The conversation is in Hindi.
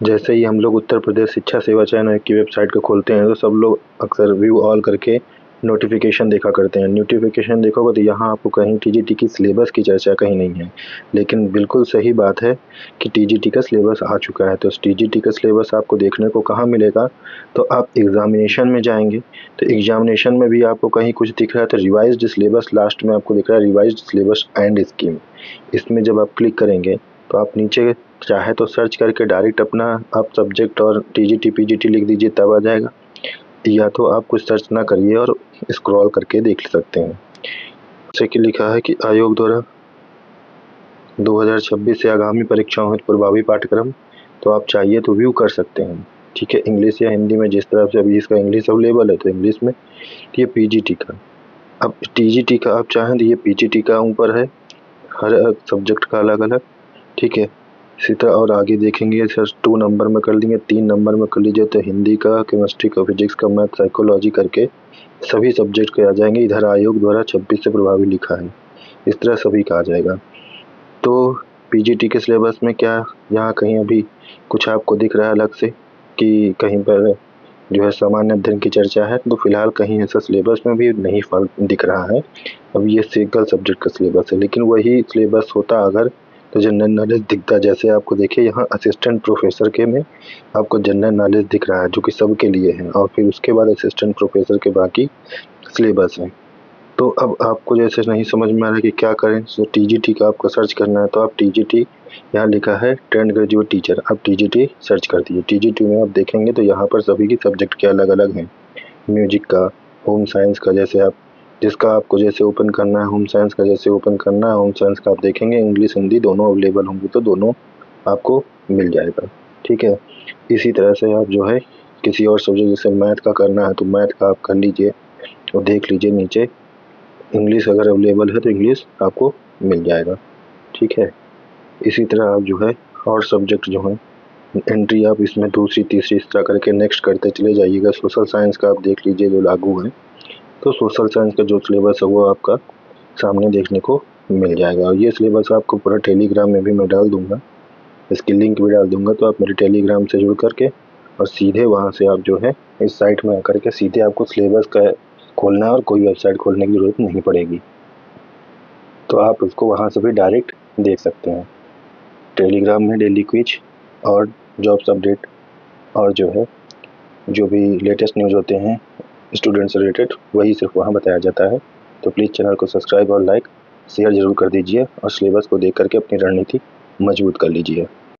जैसे ही हम लोग उत्तर प्रदेश शिक्षा सेवा चयन की वेबसाइट को खोलते हैं तो सब लोग अक्सर व्यू ऑल करके नोटिफिकेशन देखा करते हैं। नोटिफिकेशन देखोगे तो यहाँ आपको कहीं टीजीटी की सिलेबस की चर्चा कहीं नहीं है, लेकिन बिल्कुल सही बात है कि टीजीटी का सिलेबस आ चुका है। तो टीजीटी का सिलेबस आपको देखने को कहाँ मिलेगा, तो आप एग्जामिनेशन में जाएंगे तो एग्जामिनेशन में भी आपको कहीं कुछ दिख रहा है तो रिवाइज्ड सिलेबस लास्ट में आपको दिख रहा है, रिवाइज्ड सिलेबस एंड स्कीम। इसमें जब आप क्लिक करेंगे तो आप नीचे चाहे तो सर्च करके डायरेक्ट अपना आप सब्जेक्ट और टीजीटी पीजीटी लिख दीजिए, तब आ जाएगा, या तो आप कुछ सर्च ना करिए और स्क्रॉल करके देख सकते हैं। जैसे कि लिखा है कि आयोग द्वारा 2026 से आगामी परीक्षाओं हेतु प्रभावी पाठ्यक्रम, तो आप चाहिए तो व्यू कर सकते हैं। ठीक है, इंग्लिश या हिंदी में जिस तरह से अभी इसका इंग्लिश अवेलेबल है तो इंग्लिश में। ये पीजीटी का, अब टीजीटी का आप चाहें तो ये पीजीटी का ऊपर है, हर सब्जेक्ट का अलग अलग। ठीक है, इसी तरह और आगे देखेंगे सर 2 नंबर में कर लेंगे, 3 नंबर में कर लीजिए तो हिंदी का, केमिस्ट्री का, फिजिक्स का, मैथ, साइकोलॉजी करके सभी सब्जेक्ट के आ जाएंगे। इधर आयोग द्वारा 26 से प्रभावी लिखा है, इस तरह सभी का आ जाएगा। तो पीजीटी के सिलेबस में क्या यहाँ कहीं अभी कुछ आपको दिख रहा है अलग से कि कहीं पर जो है सामान्य अध्ययन की चर्चा है, तो फिलहाल कहीं ऐसा सिलेबस में भी नहीं दिख रहा है। अब ये सिंगल सब्जेक्ट का सिलेबस है, लेकिन वही सिलेबस होता अगर तो जनरल नॉलेज दिखता। जैसे आपको देखिए यहाँ असिस्टेंट प्रोफेसर के में आपको जनरल नॉलेज दिख रहा है जो कि सबके लिए है, और फिर उसके बाद असिस्टेंट प्रोफेसर के बाकी सिलेबस है। तो अब आपको जैसे नहीं समझ में आ रहा है कि क्या करें, तो टीजीटी का आपको सर्च करना है तो आप टीजीटी, यहाँ लिखा है ट्रेंड ग्रेजुएट टीचर, आप टीजीटी सर्च कर दीजिए। टीजीटी में आप देखेंगे तो यहाँ पर सभी की सब्जेक्ट के अलग अलग हैं, म्यूजिक का, होम साइंस का, जैसे आप जिसका आपको जैसे ओपन करना है, होम साइंस का जैसे ओपन करना है, होम साइंस का आप देखेंगे इंग्लिश हिंदी दोनों अवेलेबल होंगे तो दोनों आपको मिल जाएगा। ठीक है, इसी तरह से आप जो है किसी और सब्जेक्ट जैसे मैथ का करना है तो मैथ का आप कर लीजिए और देख लीजिए नीचे इंग्लिश अगर अवेलेबल है तो इंग्लिश आपको मिल जाएगा। ठीक है, इसी तरह आप जो है और सब्जेक्ट जो है एंट्री आप इसमें दूसरी तीसरी इस तरह करके नेक्स्ट करते चले जाइएगा। सोशल साइंस का आप देख लीजिए जो लागू है, तो सोशल साइंस का जो सिलेबस है वो आपका सामने देखने को मिल जाएगा। और ये सिलेबस आपको पूरा टेलीग्राम में भी मैं डाल दूंगा, इसकी लिंक भी डाल दूंगा, तो आप मेरे टेलीग्राम से जुड़ करके और सीधे वहाँ से आप जो है इस साइट में आकर के सीधे आपको सिलेबस का खोलना है और कोई वेबसाइट खोलने की जरूरत नहीं पड़ेगी, तो आप उसको वहाँ से भी डायरेक्ट देख सकते हैं। टेलीग्राम में डेली क्विज और जॉब्स अपडेट और जो है जो भी लेटेस्ट न्यूज़ होते हैं स्टूडेंट से रिलेटेड वही सिर्फ वहाँ बताया जाता है। तो प्लीज़ चैनल को सब्सक्राइब और लाइक शेयर ज़रूर कर दीजिए और सिलेबस को देख करके अपनी रणनीति मजबूत कर लीजिए।